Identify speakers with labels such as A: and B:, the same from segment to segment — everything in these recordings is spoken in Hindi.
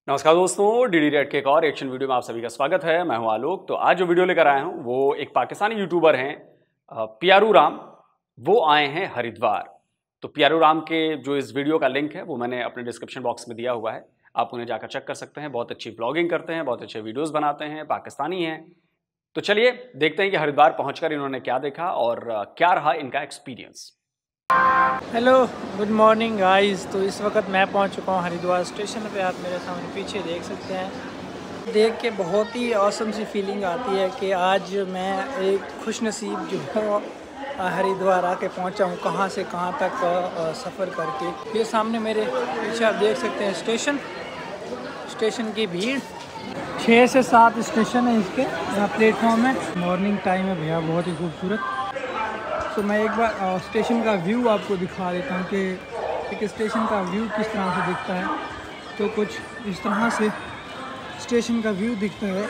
A: नमस्कार दोस्तों, डीडी रेड के एक और एक्शन वीडियो में आप सभी का स्वागत है। मैं हूं आलोक। तो आज जो वीडियो लेकर आया हूं वो एक पाकिस्तानी यूट्यूबर हैं पियारू राम। वो आए हैं हरिद्वार। तो पियारू राम के जो इस वीडियो का लिंक है वो मैंने अपने डिस्क्रिप्शन बॉक्स में दिया हुआ है, आप उन्हें जाकर चेक कर सकते हैं। बहुत अच्छी ब्लॉगिंग करते हैं, बहुत अच्छे वीडियोज बनाते हैं, पाकिस्तानी हैं। तो चलिए देखते हैं कि हरिद्वार पहुंचकर इन्होंने क्या देखा और क्या रहा इनका experience.
B: Hello, good morning guys. तो इस वक्त मैं पहुंच चुका हूं हरिद्वार स्टेशन पे। आप मेरे सामने पीछे देख सकते हैं। देख के बहुत ही ऑसम सी फीलिंग आती है कि आज मैं एक खुशनसीब जो हूँ हरिद्वार आके पहुंचा हूँ। कहां से कहां तक सफ़र करके। ये सामने मेरे पीछे आप देख सकते हैं स्टेशन की भीड़। 6 से 7 स्टेशन है इसके, यहाँ प्लेटफॉर्म है। मॉर्निंग टाइम है भैया, बहुत ही खूबसूरत। तो मैं एक बार स्टेशन का व्यू आपको दिखा देता हूँ कि एक स्टेशन का व्यू किस तरह से दिखता है। तो कुछ इस तरह से स्टेशन का व्यू दिखता है।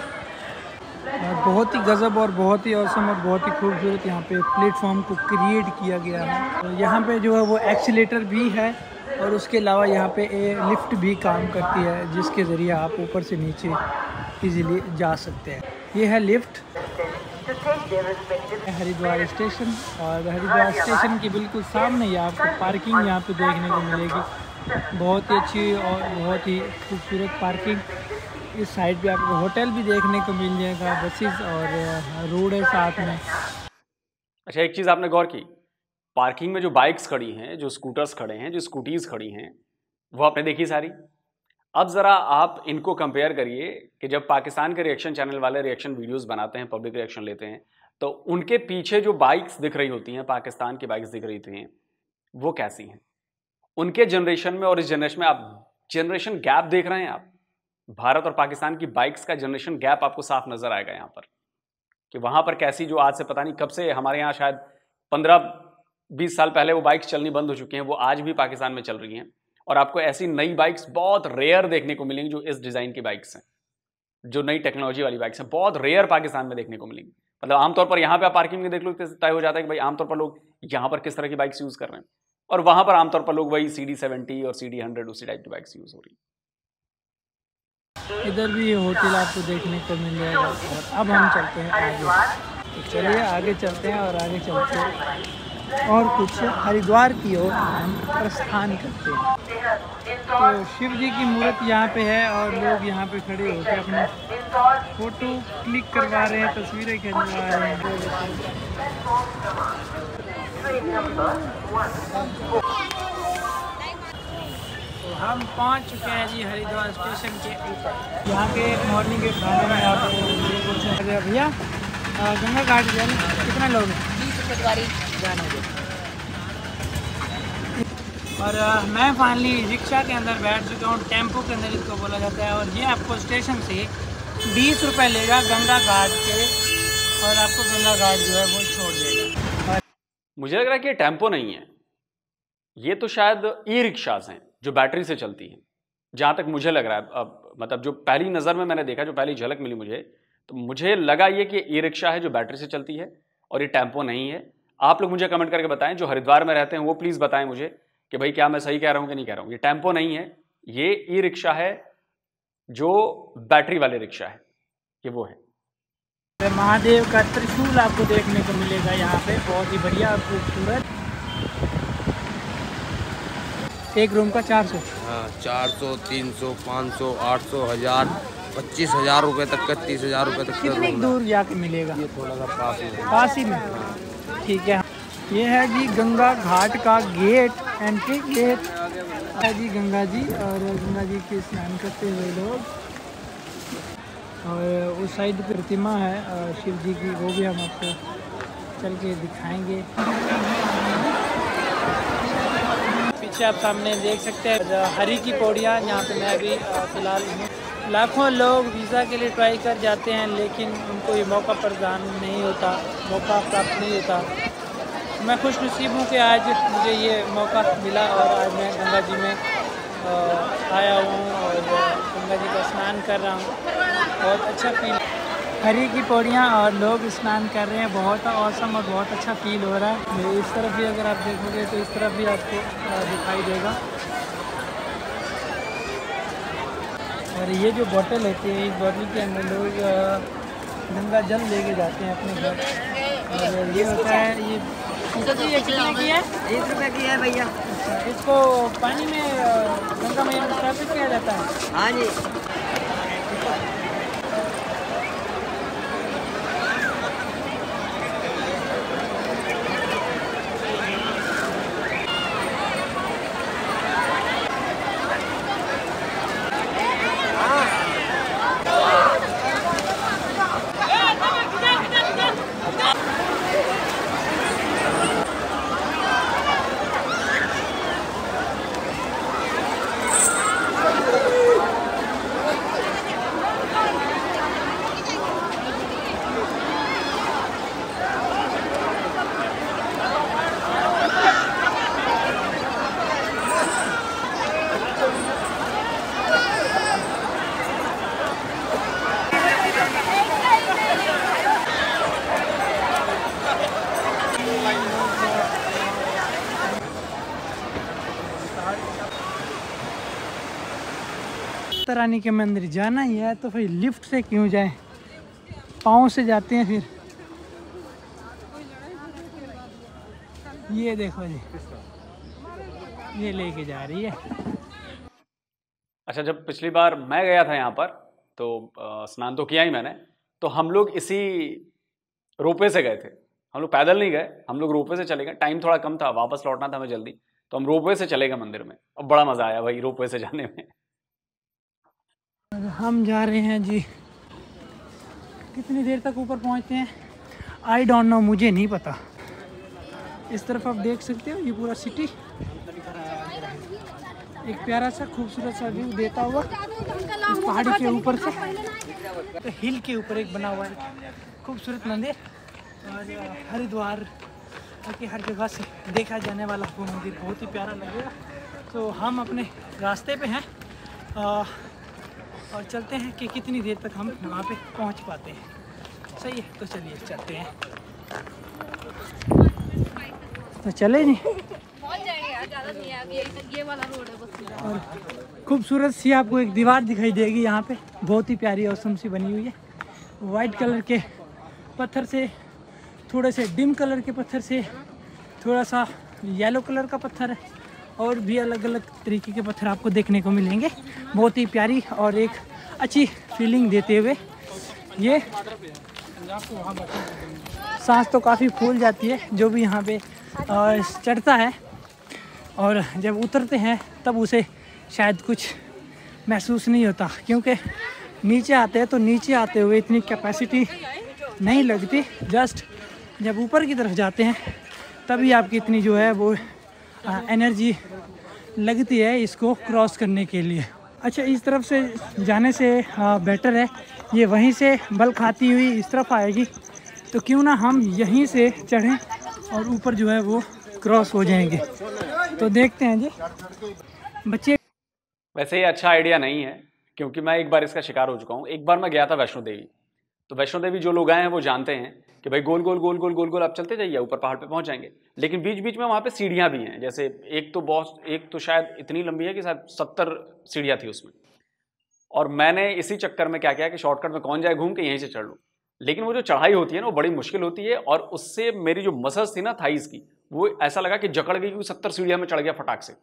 B: बहुत ही गज़ब और बहुत ही औसम और बहुत ही खूबसूरत यहाँ पे प्लेटफॉर्म को क्रिएट किया गया है। तो यहाँ पे जो है वो एक्सीलेटर भी है और उसके अलावा यहाँ पे लिफ्ट भी काम करती है, जिसके ज़रिए आप ऊपर से नीचे इजीली जा सकते हैं। ये है लिफ्ट। हरिद्वार स्टेशन, और हरिद्वार स्टेशन के बिल्कुल सामने ही आपको पार्किंग यहाँ पे देखने को मिलेगी। बहुत ही अच्छी और बहुत ही खूबसूरत पार्किंग। इस साइड पे आपको होटल भी देखने को मिल जाएगा, बसेस और रोड है साथ में।
A: अच्छा, एक चीज़ आपने गौर की, पार्किंग में जो बाइक्स खड़ी हैं, जो स्कूटर्स खड़े हैं, जो स्कूटीज़ खड़ी हैं, वो आपने देखी सारी। अब ज़रा आप इनको कंपेयर करिए कि जब पाकिस्तान के रिएक्शन चैनल वाले रिएक्शन वीडियोस बनाते हैं, पब्लिक रिएक्शन लेते हैं, तो उनके पीछे जो बाइक्स दिख रही होती हैं, पाकिस्तान की बाइक्स दिख रही होती हैं, वो कैसी हैं। उनके जनरेशन में और इस जनरेशन में आप जनरेशन गैप देख रहे हैं। आप भारत और पाकिस्तान की बाइक्स का जनरेशन गैप आपको साफ नजर आएगा यहाँ पर, कि वहाँ पर कैसी जो आज से पता नहीं कब से, हमारे यहाँ शायद 15-20 साल पहले वो बाइक्स चलनी बंद हो चुकी हैं, वो आज भी पाकिस्तान में चल रही हैं। और आपको ऐसी नई बाइक्स बहुत रेयर देखने को मिलेंगी जो इस डिज़ाइन की बाइक्स हैं, जो नई टेक्नोलॉजी वाली बाइक्स हैं, बहुत रेयर पाकिस्तान में देखने को मिलेंगी। मतलब आमतौर पर यहाँ पे आप पार्किंग में देख लो, तय हो जाता है कि भाई आमतौर पर लोग यहाँ पर किस तरह की बाइक्स यूज़ कर रहे हैं, और वहाँ पर आमतौर पर लोग वही CD70 और CD100 उसी टाइप की बाइक्स यूज़ हो रही
B: है। इधर भी होटल आपको देखने को मिल जाएगा। और अब हम चलते हैं आगे। तो चलिए आगे चलते हैं और आगे चलते हैं और कुछ हरिद्वार की ओर हम प्रस्थान करते हैं। तो शिव जी की मूर्त यहाँ पे है और लोग यहाँ पे खड़े होकर अपने फोटो क्लिक करवा रहे हैं, तस्वीरें खिंचवा रहे हैं। तो हम पहुँच चुके हैं जी हरिद्वार स्टेशन के ऊपर। यहाँ के मॉर्निंग के खाने में आपको भैया गंगा घाट जाने कितना लोग 20 रुपये जाना है। और मैं फाइनली रिक्शा के अंदर बैठ चुका हूँ, टेम्पो के अंदर इसको बोला जाता है। और ये आपको स्टेशन से 20 रुपये लेगा गंगा घाट के, और आपको गंगा घाट जो है वो छोड़ देगा।
A: मुझे लग रहा है कि ये टेम्पो नहीं है, ये तो शायद ई रिक्शाज हैं जो बैटरी से चलती हैं, जहाँ तक मुझे लग रहा है। अब मतलब जो पहली नज़र में मैंने देखा, जो पहली झलक मिली मुझे, तो मुझे लगा ये कि ई रिक्शा है जो बैटरी से चलती है और ये टेम्पो नहीं है। आप लोग मुझे कमेंट करके बताएं, जो हरिद्वार में रहते हैं वो प्लीज़ बताएं मुझे कि भाई क्या मैं सही कह रहा हूँ कि नहीं कह रहा हूँ। ये टेम्पो नहीं है, ये ई रिक्शा है जो बैटरी वाले रिक्शा है, ये वो है।
B: महादेव का त्रिशूल आपको देखने को मिलेगा यहाँ पे, बहुत ही बढ़िया और खूबसूरत। एक रूम का 400।
C: हाँ, 400, 300, 500, 800, 1000, 25,000 रुपये तक का, 30,000 रुपये तक का।
B: कितनी दूर जाके मिलेगा?
C: ये थोड़ा सा
B: पास ही में। ठीक है। ये है जी गंगा घाट का गेट, एंट्री गेट है जी गंगा जी। और गंगा जी के स्नान करते हुए लोग, और उस साइड पे प्रतिमा है शिव जी की, वो भी हम आपको चल के दिखाएंगे। पीछे आप सामने देख सकते हैं हरी की पौड़ियाँ, जहाँ पे मैं अभी फ़िलहाल हूँ। लाखों लोग वीज़ा के लिए ट्राई कर जाते हैं, लेकिन उनको ये मौका प्रदान नहीं होता, मौका प्राप्त नहीं होता। मैं खुशनसीब हूँ कि आज मुझे ये मौका मिला और आज मैं गंगा जी में आया हूँ और गंगा जी का स्नान कर रहा हूँ। बहुत अच्छा फील, हरी की पौड़ियाँ और लोग स्नान कर रहे हैं, बहुत औसम और बहुत अच्छा फील हो रहा है। इस तरफ भी अगर आप देखोगे तो इस तरफ भी आपको दिखाई देगा। और ये जो बोतल होती है, इस बोतल के अंदर लोग गंगा जल लेके जाते हैं अपने घर। और ये होता है, ये कितने की है?
D: 1 रुपये की है भैया।
B: अच्छा, इसको पानी में गंगा मैया में स्थापित किया जाता है।
D: हाँ जी।
B: माता रानी के मंदिर जाना ही है तो फिर लिफ्ट से क्यों जाएं, पाँव से जाते हैं। फिर ये देखो जी, ये लेके जा रही है।
A: अच्छा, जब पिछली बार मैं गया था यहाँ पर तो स्नान तो किया ही मैंने, तो हम लोग इसी रोपवे से गए थे। हम लोग पैदल नहीं गए, हम लोग रोपवे से चले गए। टाइम थोड़ा कम था, वापस लौटना था हमें जल्दी, तो हम रोपवे से चले गए मंदिर में। अब बड़ा मज़ा आया भाई रोपवे से जाने में।
B: हम जा रहे हैं जी, कितनी देर तक ऊपर पहुंचते हैं आई डोंट नो, मुझे नहीं पता। इस तरफ आप देख सकते हो ये पूरा सिटी एक प्यारा सा खूबसूरत सा व्यू देता हुआ इस पहाड़ी के ऊपर से। तो हिल के ऊपर एक बना हुआ है खूबसूरत मंदिर, और हरिद्वार के हर जगह से देखा जाने वाला वो मंदिर बहुत ही प्यारा लगेगा। तो हम अपने रास्ते पे हैं और चलते हैं कि कितनी देर तक हम वहाँ पे पहुँच पाते हैं। सही है, तो चलिए चलते हैं। तो चले नहीं,
E: ये वाला रोड है बस।
B: और खूबसूरत सी आपको एक दीवार दिखाई देगी यहाँ पे, बहुत ही प्यारी औसम सी बनी हुई है। वाइट कलर के पत्थर से, थोड़े से डिम कलर के पत्थर से, थोड़ा सा येलो कलर का पत्थर है, और भी अलग अलग तरीके के पत्थर आपको देखने को मिलेंगे। बहुत ही प्यारी और एक अच्छी फीलिंग देते हुए ये सांस तो काफ़ी फूल जाती है जो भी यहाँ पे चढ़ता है, और जब उतरते हैं तब उसे शायद कुछ महसूस नहीं होता, क्योंकि नीचे आते हैं तो नीचे आते हुए इतनी कैपेसिटी नहीं लगती। जस्ट जब ऊपर की तरफ जाते हैं तभी आपकी इतनी जो है वो एनर्जी लगती है इसको क्रॉस करने के लिए। अच्छा, इस तरफ से जाने से बेटर है, ये वहीं से बल खाती हुई इस तरफ आएगी, तो क्यों ना हम यहीं से चढ़ें और ऊपर जो है वो क्रॉस हो जाएंगे। तो देखते हैं जी बच्चे।
A: वैसे ये अच्छा आइडिया नहीं है, क्योंकि मैं एक बार इसका शिकार हो चुका हूँ। एक बार मैं गया था वैष्णो देवी, तो वैष्णो देवी जो लोग आए हैं वो जानते हैं कि भाई गोल गोल गोल गोल गोल गोल आप चलते जाइए, ऊपर पहाड़ पे पहुंच जाएंगे। लेकिन बीच बीच में वहाँ पे सीढ़ियाँ भी हैं, जैसे एक तो शायद इतनी लंबी है कि शायद 70 सीढ़ियाँ थी उसमें। और मैंने इसी चक्कर में क्या किया कि शॉर्टकट में कौन जाए घूम के, यहीं से चढ़ लूँ। लेकिन वो जो चढ़ाई होती है ना वो बड़ी मुश्किल होती है, और उससे मेरी जो मसल्स थी ना थाइस की, वो ऐसा लगा कि जकड़ गई, क्योंकि 70 सीढ़ियाँ में चढ़ गया फटाक से।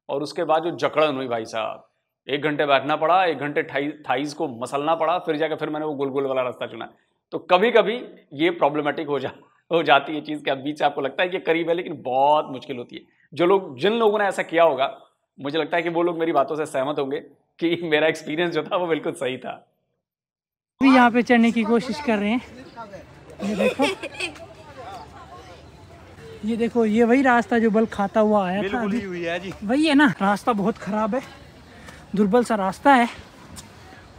A: और उसके बाद जो जकड़न हुई भाई साहब, 1 घंटे बैठना पड़ा, 1 घंटे थाइस को मसलना पड़ा, फिर मैंने वो गोल गोल वाला रास्ता चुना। तो कभी कभी ये प्रॉब्लमेटिक हो जाती है चीज़, कि बीच से आपको लगता है कि करीब है लेकिन बहुत मुश्किल होती है। जिन लोगों ने ऐसा किया होगा, मुझे लगता है कि वो लोग मेरी बातों से सहमत होंगे कि मेरा एक्सपीरियंस जो था वो बिल्कुल सही था।
B: भी यहाँ पे चढ़ने की कोशिश कर रहे हैं। ये देखो ये वही रास्ता जो बल खाता हुआ आया था अभी, वही है ना। रास्ता बहुत ख़राब है, दुर्बल सा रास्ता है,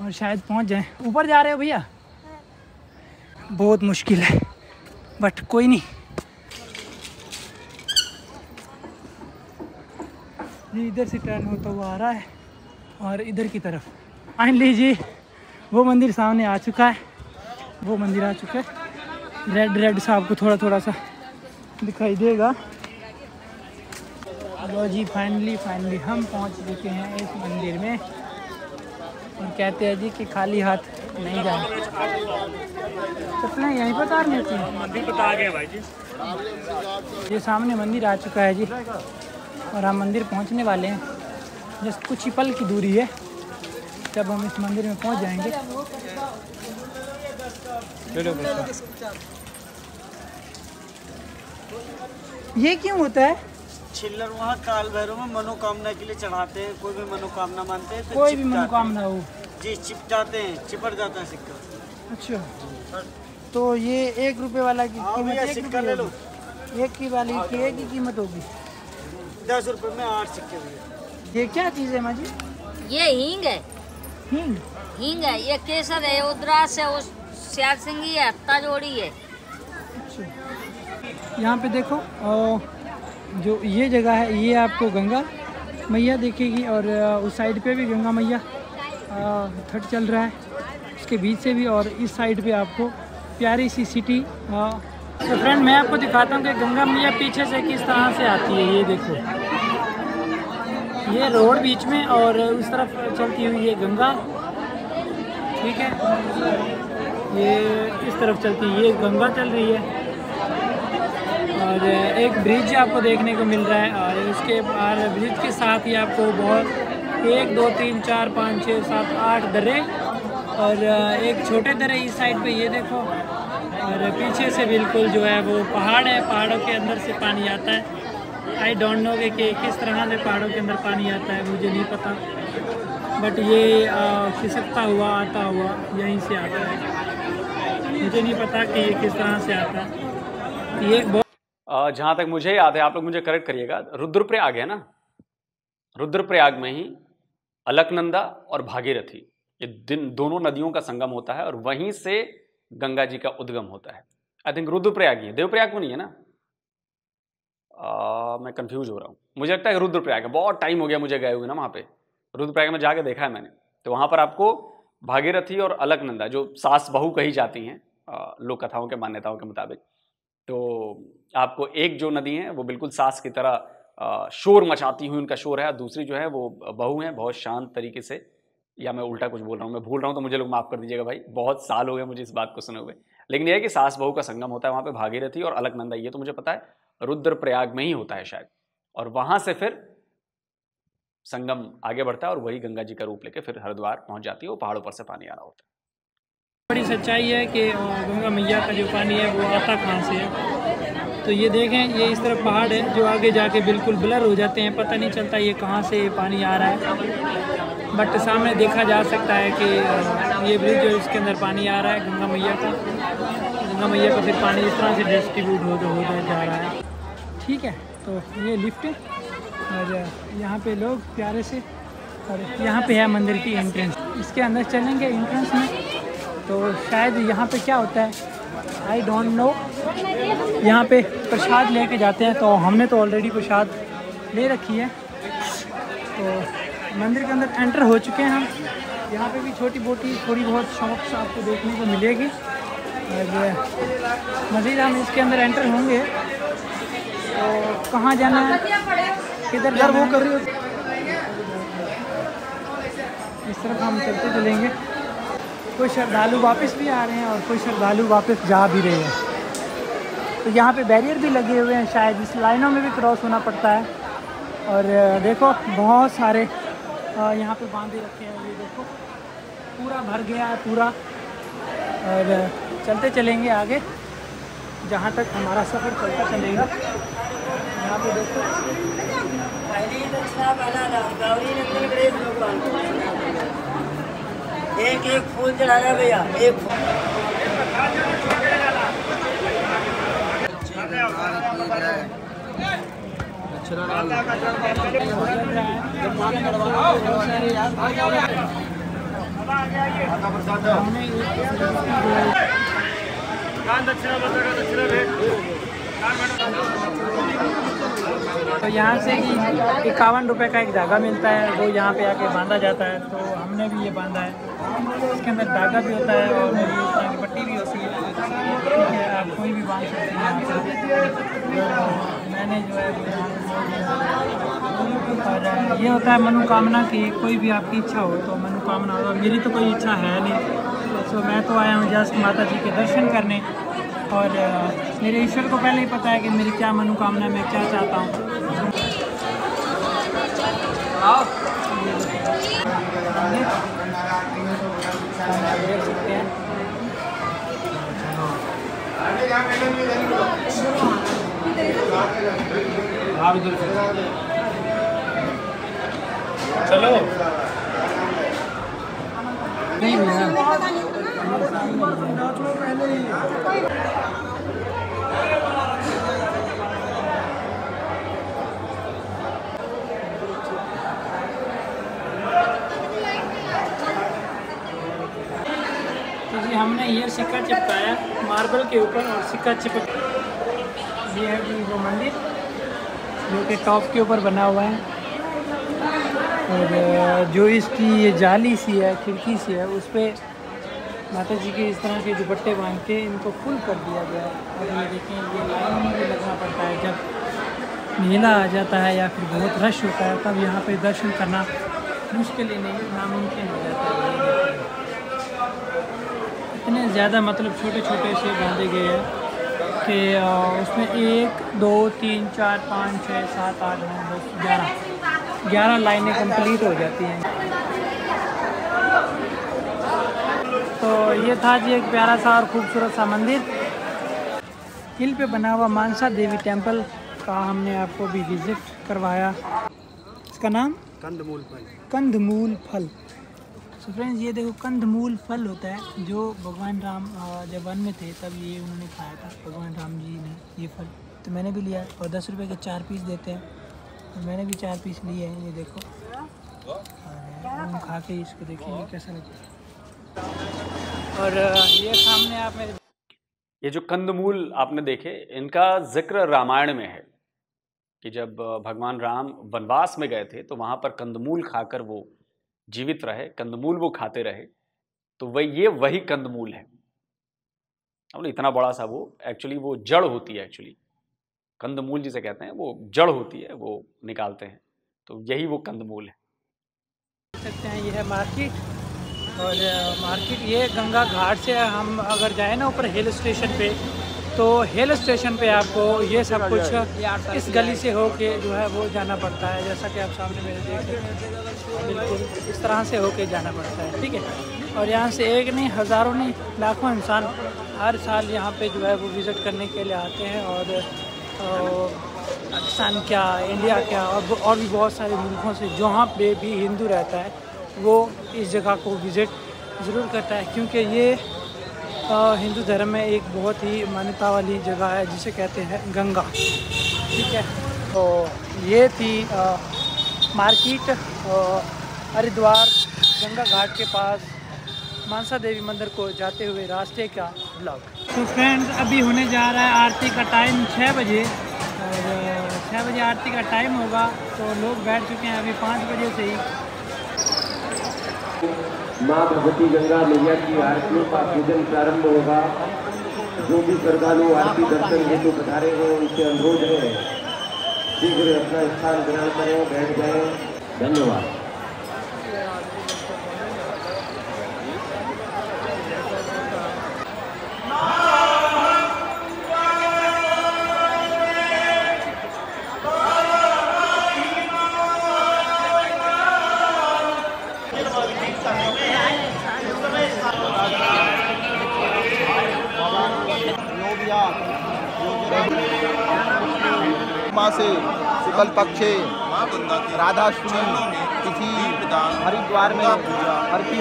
B: और शायद पहुँच जाए। ऊपर जा रहे हो भैया? बहुत मुश्किल है, बट कोई नहीं। ये इधर से टर्न होता हुआ आ रहा है और इधर की तरफ फाइनली जी वो मंदिर सामने आ चुका है। वो मंदिर आ चुका है, रेड सा आपको थोड़ा थोड़ा सा दिखाई देगा। लो जी फाइनली हम पहुंच चुके हैं इस मंदिर में, और कहते हैं जी कि खाली हाथ नहीं जाए। चप्पलें यहीं पर उतार लेती हैं।
D: मंदिर बता गए भाई जी।
B: ये सामने मंदिर आ चुका है जी और हम मंदिर पहुंचने वाले हैं। जस्ट कुछ ही पल की दूरी है जब हम इस मंदिर में पहुंच जाएंगे। ये क्यों होता है?
D: छिल्लर वहाँ काल भैरव में मनोकामना के लिए चढ़ाते हैं। कोई भी मनोकामना मानते हैं तो
B: कोई भी मनोकामना हो
D: जी चिप जाते हैं, चिपट जाता है सिक्का।
B: अच्छा, तो ये 1 रुपये वाला की कीमत 1
D: सिक्का
B: रुपये
D: ले लो।
B: होगी? एक की वाली की एक ही कीमत होगी।
D: 10 रुपये में 8 सिक्के भैया।
B: ये क्या चीज़ है माँ जी?
E: ये हींग है,
B: हींग।
E: हींग है। ये केसर है, उद्रास है, उस श्याल सिंगी है, हत्ता जोड़ी है।
B: अच्छा, यहाँ पे देखो जो ये जगह है ये आपको गंगा मैया दिखेगी और उस साइड पे भी गंगा मैया छठ चल रहा है उसके बीच से भी, और इस साइड पे आपको प्यारी सी सिटी। तो फ्रेंड मैं आपको दिखाता हूँ कि गंगा मैया पीछे से किस तरह से आती है। ये देखो, ये रोड बीच में और उस तरफ चलती हुई ये गंगा, ठीक है, ये इस तरफ चलती है, ये गंगा चल रही है। और एक ब्रिज आपको देखने को मिल रहा है और उसके बाद ब्रिज के साथ ही आपको बहुत 1 2 3 4 5 6 7 8 दर्रे और एक छोटे दर्रे इस साइड पे, ये देखो। और पीछे से बिल्कुल जो है वो पहाड़ है, पहाड़ों के अंदर से पानी आता है। आई डोंट नो कि किस तरह से पहाड़ों के अंदर पानी आता है, मुझे नहीं पता, बट ये खिसकता हुआ आता हुआ यहीं से आता है। मुझे नहीं पता कि ये किस तरह से आता है। ये एक
A: जहाँ तक मुझे याद है, आप लोग मुझे करेक्ट करिएगा, रुद्रप्रयाग है ना, रुद्रप्रयाग में ही अलकनंदा और भागीरथी ये दोनों नदियों का संगम होता है और वहीं से गंगा जी का उद्गम होता है। आई थिंक रुद्रप्रयाग ही है, देवप्रयाग को नहीं है ना। मैं कंफ्यूज हो रहा हूँ, मुझे लगता है रुद्रप्रयाग है। बहुत टाइम हो गया मुझे गए हुए ना वहाँ पे। रुद्रप्रयाग में जाके देखा है मैंने, तो वहाँ पर आपको भागीरथी और अलकनंदा जो सास बहू कही जाती हैं लोक कथाओं के मान्यताओं के मुताबिक, तो आपको एक जो नदी है वो बिल्कुल सास की तरह शोर मचाती हुई उनका शोर है, दूसरी जो है वो बहू है बहुत शांत तरीके से, या मैं उल्टा कुछ बोल रहा हूँ, मैं भूल रहा हूँ तो मुझे लोग माफ़ कर दीजिएगा भाई, बहुत साल हो गए मुझे इस बात को सुने हुए। लेकिन यह है कि सास बहू का संगम होता है वहाँ पे भागीरथी और अलकनंदा, ये तो मुझे पता है रुद्रप्रयाग में ही होता है शायद, और वहाँ से फिर संगम आगे बढ़ता है और वही गंगा जी का रूप लेके फिर हरिद्वार पहुँच जाती है। वो पहाड़ों पर से पानी आ रहा होता है।
B: बड़ी सच्चाई है कि गंगा मैया का जो पानी है वो आता कहाँ से है। तो ये देखें, ये इस तरफ पहाड़ है जो आगे जाके बिल्कुल ब्लर हो जाते हैं, पता नहीं चलता ये कहाँ से पानी आ रहा है, बट सामने देखा जा सकता है कि ये ब्रिज जो इसके अंदर पानी आ रहा है गंगा मैया का। गंगा मैया का फिर पानी इस तरह से डिस्ट्रीब्यूट हो जा रहा है, ठीक है। तो ये लिफ्ट है और यहाँ पे लोग प्यारे से, और यहाँ पे है मंदिर की एंट्रेंस। इसके अंदर चलेंगे एंट्रेंस में, तो शायद यहाँ पे क्या होता है आई डोंट नो। यहाँ पे प्रसाद लेके जाते हैं, तो हमने तो ऑलरेडी प्रसाद ले रखी है। तो मंदिर के अंदर एंटर हो चुके हैं हम। यहाँ पे भी छोटी मोटी थोड़ी बहुत शॉप्स आपको देखने को मिलेगी और मज़ीद हम इसके अंदर एंटर होंगे। तो कहाँ जाना है, किधर जाना वो कर रही हो, इस तरफ हम चलते चलेंगे। कोई श्रद्धालु वापस भी आ रहे हैं और कोई श्रद्धालु वापस जा भी रहे हैं। तो यहाँ पे बैरियर भी लगे हुए हैं, शायद इस लाइनों में भी क्रॉस होना पड़ता है। और देखो बहुत सारे यहाँ पे बांधे रखे हैं, ये देखो पूरा भर गया है पूरा। और चलते चलेंगे आगे जहाँ तक हमारा सफ़र चलता चलेगा। यहाँ पे देखो
D: एक एक फूल चढ़ाना भैया, एक फूल।
B: तो यहाँ से ही 51 रुपये का एक धागा मिलता है, वो यहाँ पे आके बांधा जाता है। तो हमने भी ये बांधा है, इसके अंदर धागा भी होता है और इस तरह की पट्टी भी होती है, ठीक है, आप कोई भी बांध सकते हैं। मैंने जो है और ये होता है मनोकामना की, कोई भी आपकी इच्छा हो तो मनोकामना हो। मेरी तो कोई इच्छा है नहीं, तो मैं तो आया हूँ जस्ट माता जी के दर्शन करने। और मेरे ईश्वर को पहले ही पता है कि मेरी क्या मनोकामना, मैं क्या चाहता हूँ। देख सकते हैं
A: चलो
B: नहीं भैया। तो जी हमने ये सिक्का चिपकाया मार्बल के ऊपर, और सिक्का चिपक, ये है जी वो मंदिर जो कि टॉप के ऊपर बना हुआ है। और जो इसकी ये जाली सी है, खिड़की सी है, उस पर माता जी के इस तरह के दुपट्टे बांध के इनको फुल कर दिया गया है। और ये देखें, ये लाइन में भी लगना पड़ता है। जब मेला आ जाता है या फिर बहुत रश होता है तब यहाँ पे दर्शन करना मुश्किल ही नहीं, नामुमकिन हो जाता है। इतने ज़्यादा मतलब छोटे छोटे से बांधे गए हैं कि उसमें 1 2 3 4 5 6 7 8 9 10 11 लाइनें कंप्लीट हो जाती हैं। तो ये था जी एक प्यारा सा और खूबसूरत सा मंदिर। हिल पे बना हुआ मानसा देवी टेम्पल का हमने आपको भी विज़िट करवाया। इसका नाम
C: कंदमूल फल।
B: कंदमूल फल। तो फ्रेंड्स ये देखो, कंदमूल फल होता है जो भगवान राम जब वन में थे तब ये उन्होंने खाया था, भगवान राम जी ने ये फल। तो मैंने भी लिया, और 10 रुपये के 4 पीस देते हैं, और मैंने भी 4 पीस लिए हैं। ये देखो, और हम खा के इसको देखेंगे कैसा लगता है। और ये सामने आप मेरे,
A: ये जो कंदमूल आपने देखे, इनका जिक्र रामायण में है कि जब भगवान राम वनवास में गए थे तो वहाँ पर कंदमूल खाकर वो जीवित रहे, कंदमूल वो खाते रहे। तो ये वही कंदमूल है। अब इतना बड़ा सा वो एक्चुअली वो जड़ होती है, एक्चुअली कंदमूल जिसे कहते हैं वो जड़ होती है, वो निकालते हैं, तो यही वो कंदमूल है।
B: देख सकते हैं ये है मार्केट। और मार्केट ये गंगा घाट से हम अगर जाए ना ऊपर हिल स्टेशन पे, तो हिल स्टेशन पे आपको ये सब कुछ इस गली से होके जो है वो जाना पड़ता है। जैसा कि आप सामने मेरे देख सकते हैं, बिल्कुल इस तरह से होके जाना पड़ता है, ठीक है। और यहाँ से एक नहीं, हज़ारों नहीं, लाखों इंसान हर साल यहाँ पे जो है वो विज़िट करने के लिए आते हैं। और पाकिस्तान क्या, इंडिया क्या, और भी बहुत सारे मुल्कों से जहाँ पे भी हिंदू रहता है वो इस जगह को विज़िट ज़रूर करता है, क्योंकि ये हिंदू धर्म में एक बहुत ही मान्यता वाली जगह है जिसे कहते हैं गंगा, ठीक है। तो ये थी मार्केट हरिद्वार गंगा घाट के पास मानसा देवी मंदिर को जाते हुए रास्ते का ब्लॉग। तो फ्रेंड्स अभी होने जा रहा है आरती का टाइम 6 बजे, और 6 बजे आरती का टाइम होगा। तो लोग बैठ चुके हैं अभी 5 बजे से ही।
F: माँ भगवती गंगा मैया की आरतियों का पूजन प्रारंभ होगा। जो भी श्रद्धालु आरती दर्शन हेतु पधारे हैं उनसे अनुरोध है शीघ्र अपना स्थान ग्रहण करें, बैठ जाएं। धन्यवाद।
G: माँ से शुक्ल पक्षे राधाष्टमी तिथि हरिद्वार में आरती।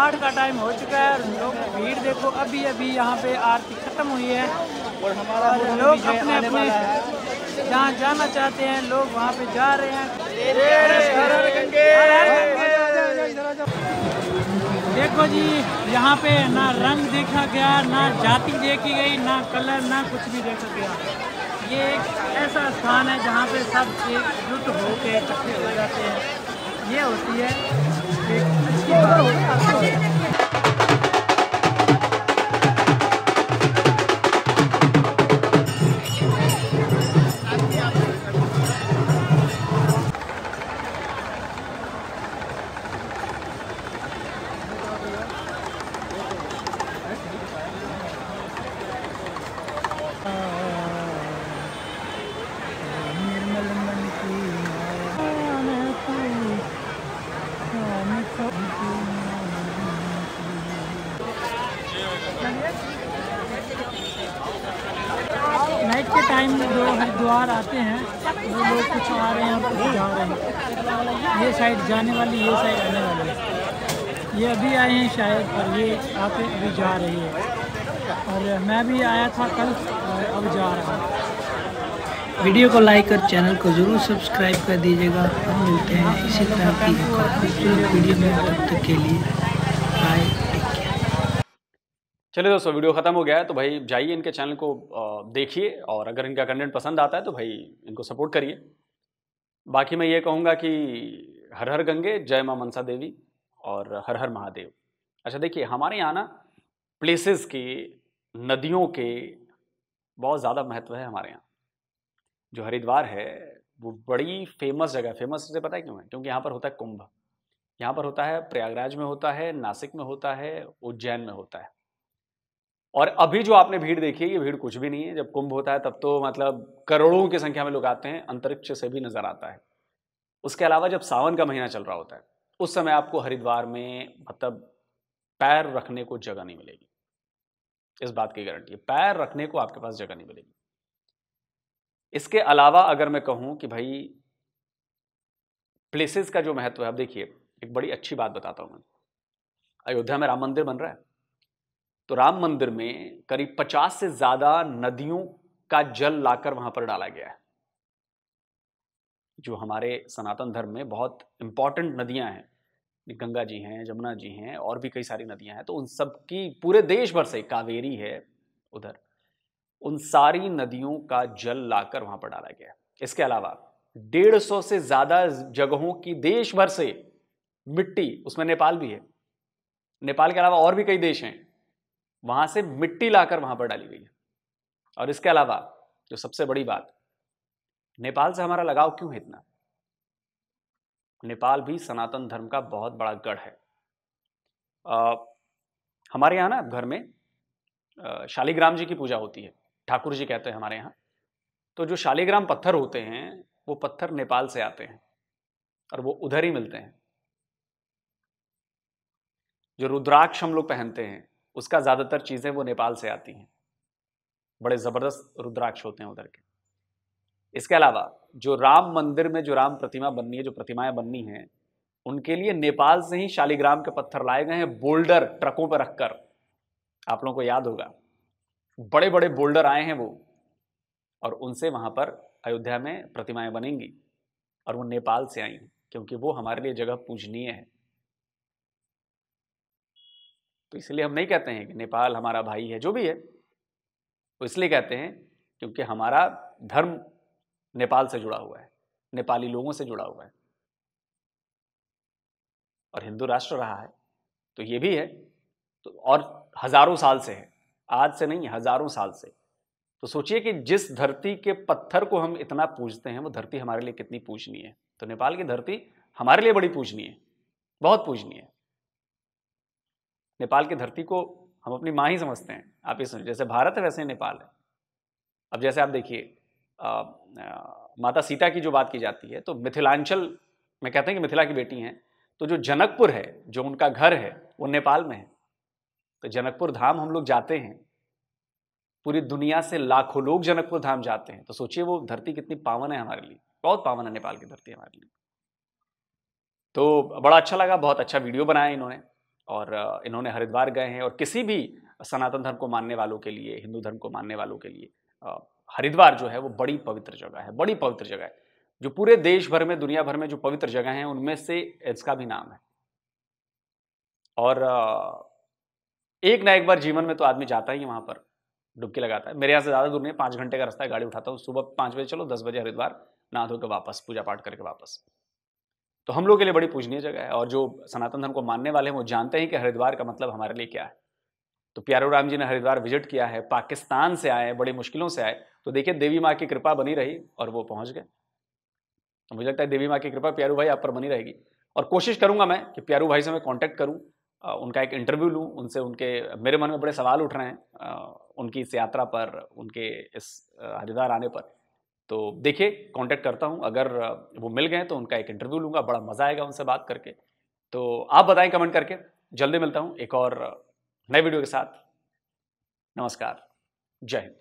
B: 8 का टाइम हो चुका है और लोग भीड़ देखो, अभी अभी यहाँ पे आरती ख़त्म हुई है और हमारा लोग अपने अपने जहाँ जाना चाहते हैं लोग वहाँ पे जा रहे हैं। देखो जी, यहाँ पे ना रंग देखा गया, ना जाति देखी गई, ना कलर, ना कुछ भी देखा गया। ये एक ऐसा स्थान है जहाँ पे सब एकजुट होकर इकट्ठे हो जाते हैं। ये होती है एक अच्छी बात। नाइट के टाइम जो हरिद्वार आते हैं वो लोग कुछ आ रहे हैं और कुछ जा रहे हैं। ये साइड जाने वाली, ये साइड आने वाली। ये अभी आए हैं शायद और ये आके अभी जा रही है। और मैं भी आया था कल और अब जा रहा हूँ। वीडियो को लाइक और चैनल को ज़रूर सब्सक्राइब कर दीजिएगा। हम मिलते हैं इसी तरह की एक और खूबसूरत वीडियो में। तब तक के लिए बाय।
A: चलिए दोस्तों, वीडियो ख़त्म हो गया है तो भाई जाइए इनके चैनल को देखिए और अगर इनका कंटेंट पसंद आता है तो भाई इनको सपोर्ट करिए। बाकी मैं ये कहूँगा कि हर हर गंगे, जय माँ मनसा देवी और हर हर महादेव। अच्छा देखिए, हमारे यहाँ ना प्लेसेस के, नदियों के बहुत ज़्यादा महत्व है हमारे यहाँ। जो हरिद्वार है वो बड़ी फेमस जगह है। फेमस से पता है क्यों है? क्योंकि यहाँ पर होता है कुंभ। यहाँ पर होता है, प्रयागराज में होता है, नासिक में होता है, उज्जैन में होता है। और अभी जो आपने भीड़ देखी है, ये भीड़ कुछ भी नहीं है। जब कुंभ होता है तब तो मतलब करोड़ों की संख्या में लोग आते हैं, अंतरिक्ष से भी नजर आता है। उसके अलावा जब सावन का महीना चल रहा होता है उस समय आपको हरिद्वार में मतलब पैर रखने को जगह नहीं मिलेगी। इस बात की गारंटी है, पैर रखने को आपके पास जगह नहीं मिलेगी। इसके अलावा अगर मैं कहूं कि भाई प्लेसेस का जो महत्व है, अब देखिए एक बड़ी अच्छी बात बताता हूं मैं। अयोध्या में राम मंदिर बन रहा है तो राम मंदिर में करीब 50 से ज्यादा नदियों का जल लाकर वहां पर डाला गया है। जो हमारे सनातन धर्म में बहुत इंपॉर्टेंट नदियां हैं, गंगा जी हैं, जमुना जी हैं और भी कई सारी नदियां हैं, तो उन सब की पूरे देश भर से, कावेरी है उधर, उन सारी नदियों का जल लाकर वहां पर डाला गया है। इसके अलावा 150 से ज्यादा जगहों की देश भर से मिट्टी, उसमें नेपाल भी है, नेपाल के अलावा और भी कई देश हैं, वहां से मिट्टी लाकर वहां पर डाली गई है। और इसके अलावा जो सबसे बड़ी बात, नेपाल से हमारा लगाव क्यों है इतना? नेपाल भी सनातन धर्म का बहुत बड़ा गढ़ है। हमारे यहाँ ना घर में शालिग्राम जी की पूजा होती है, ठाकुर जी कहते हैं हमारे यहाँ। तो जो शालिग्राम पत्थर होते हैं वो पत्थर नेपाल से आते हैं और वो उधर ही मिलते हैं। जो रुद्राक्ष हम लोग पहनते हैं उसका ज्यादातर चीजें वो नेपाल से आती हैं। बड़े जबरदस्त रुद्राक्ष होते हैं उधर के। इसके अलावा जो राम मंदिर में जो राम प्रतिमा बननी है, जो प्रतिमाएं बननी हैं, उनके लिए नेपाल से ही शालिग्राम के पत्थर लाए गए हैं, बोल्डर ट्रकों पर रखकर। आप लोगों को याद होगा, बड़े बड़े बोल्डर आए हैं वो, और उनसे वहां पर अयोध्या में प्रतिमाएं बनेंगी और वो नेपाल से आई हैं, क्योंकि वो हमारे लिए जगह पूजनीय है। तो इसलिए हम नहीं कहते हैं कि नेपाल हमारा भाई है, जो भी है वो इसलिए कहते हैं क्योंकि हमारा धर्म नेपाल से जुड़ा हुआ है, नेपाली लोगों से जुड़ा हुआ है और हिंदू राष्ट्र रहा है तो ये भी है। तो और हजारों साल से है, आज से नहीं, हजारों साल से। तो सोचिए कि जिस धरती के पत्थर को हम इतना पूजते हैं वो धरती हमारे लिए कितनी पूजनीय है। तो नेपाल की धरती हमारे लिए बड़ी पूजनीय है, बहुत पूजनीय है। नेपाल की धरती को हम अपनी माँ ही समझते हैं। आप ये समझिए, जैसे भारत है वैसे नेपाल है। अब जैसे आप देखिए, माता सीता की जो बात की जाती है तो मिथिलांचल में कहते हैं कि मिथिला की बेटी हैं, तो जो जनकपुर है, जो उनका घर है, वो नेपाल में है। तो जनकपुर धाम हम लोग जाते हैं, पूरी दुनिया से लाखों लोग जनकपुर धाम जाते हैं। तो सोचिए वो धरती कितनी पावन है हमारे लिए, बहुत पावन है नेपाल की धरती हमारे लिए। तो बड़ा अच्छा लगा, बहुत अच्छा वीडियो बनाया इन्होंने। और इन्होंने हरिद्वार गए हैं। और किसी भी सनातन धर्म को मानने वालों के लिए, हिंदू धर्म को मानने वालों के लिए हरिद्वार जो है वो बड़ी पवित्र जगह है, बड़ी पवित्र जगह है। जो पूरे देश भर में, दुनिया भर में जो पवित्र जगह हैं उनमें से इसका भी नाम है। और एक ना एक बार जीवन में तो आदमी जाता ही वहां पर, डुबकी लगाता है। मेरे यहाँ से ज़्यादा दूर नहीं, 5 घंटे का रास्ता है, गाड़ी उठाता हूँ, सुबह 5 बजे चलो, 10 बजे हरिद्वार, नहा धो के वापस, पूजा पाठ करके वापस। तो हम लोग के लिए बड़ी पूजनीय जगह है। और जो सनातन धर्म को मानने वाले हैं वो जानते हैं कि हरिद्वार का मतलब हमारे लिए क्या है। तो प्यारे राम जी ने हरिद्वार विजिट किया है, पाकिस्तान से आए, बड़ी मुश्किलों से आए, तो देखिए देवी माँ की कृपा बनी रही और वो पहुंच गए। तो मुझे लगता है देवी माँ की कृपा प्यारू भाई आप पर बनी रहेगी। और कोशिश करूंगा मैं कि प्यारू भाई से मैं कांटेक्ट करूं, उनका एक इंटरव्यू लूं उनसे। उनके मेरे मन में बड़े सवाल उठ रहे हैं उनकी इस यात्रा पर, उनके इस हरिद्वार आने पर। तो देखिए कांटेक्ट करता हूं, अगर वो मिल गए तो उनका एक इंटरव्यू लूंगा, बड़ा मजा आएगा उनसे बात करके। तो आप बताएं कमेंट करके। जल्दी मिलता हूं एक और नए वीडियो के साथ। नमस्कार, जय हिंद।